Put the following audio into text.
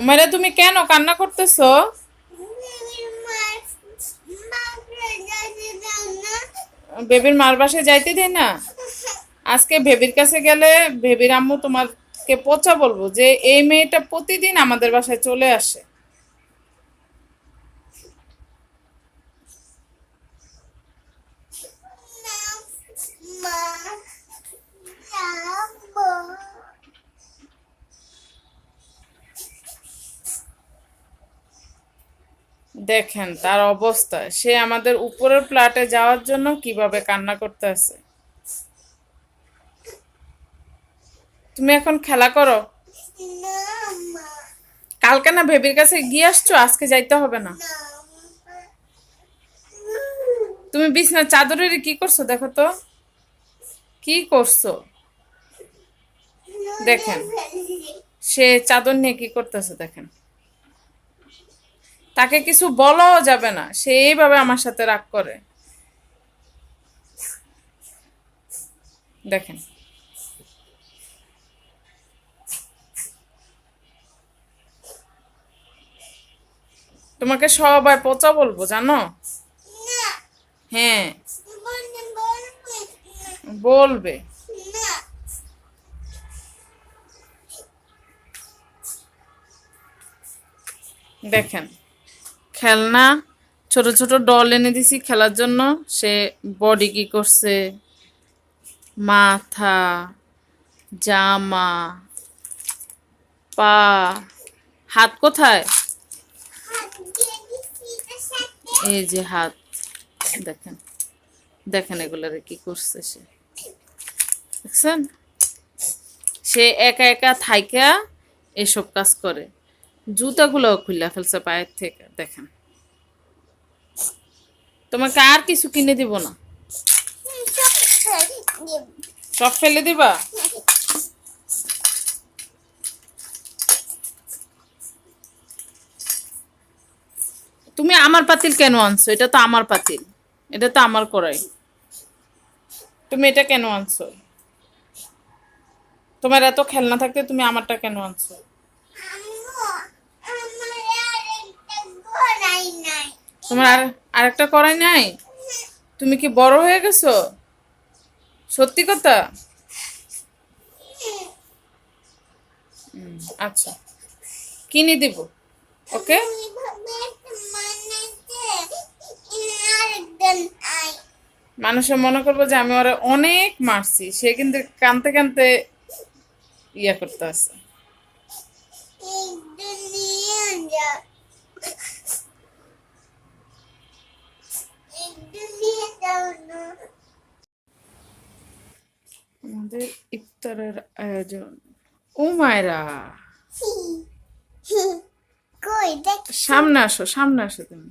উমাইরা, তুমি কেন কান্না করতেছো? বেবির মার বাসায় যাইতে দেয় না? আজকে বেবির কাছে গেলে বেবির আম্মু তোমাকে পচা বলবো যে এই মেয়েটা প্রতিদিন আমাদের বাসায় চলে আসে। দেখেন তার অবস্থা, সে আমাদের উপরের ফ্ল্যাটে যাওয়ার জন্য কিভাবে কান্না করতে আছে। তুমি এখন খেলা করো। কালকে না বেবির কাছে গিয়ে আসছো, আজকে যাইতে হবে না। তুমি বিছনার চাদরের কি করছো দেখো তো, কি করছো দেখেন। সে চাদর নিয়ে কি করতেছে দেখেন। তাকে কিছু বলাও যাবে না, সে এইভাবে আমার সাথে রাগ করে। দেখেন তোমাকে সবাই পচা বলবো জানো। হ্যাঁ, বলবে। দেখেন খেলনা, ছোট ছোট ডল এনে দিছি খেলার জন্য, সে বডি কি করছে, মাথা, জামা, পা, হাত কোথায়, এই যে হাত। দেখেন দেখেন এগুলারে কি করছে সে, দেখছেন? সে একা একা থাইকা এসব কাজ করে। জুতাগুলো খুলে ফেলছে পায়ের থেকে। দেখেন তোমাকে আর কিছু কিনে দিব না। সব ফেলে দিবা? তুমি আমার পাতিল কেন আনছো? এটা তো আমার পাতিল, এটা তো আমার কড়াই। তুমি এটা কেন আনছো? তোমার এত খেলনা থাকতে তুমি আমারটা কেন আনছো? তোমার আরেকটা কড়াই নাই? তুমি কি বড় হয়ে গেছো? সত্যি কথা? আচ্ছা, কিনে দিব। ওকে, মানুষে মনে করবো যে আমি ওরা অনেক মারছি, সে কিন্তু কানতে কানতে ইয়া করতে আছে। আমাদের ইফতারের আয়োজন। ও মায়রা, সামনে আসো, সামনে আসো তুমি।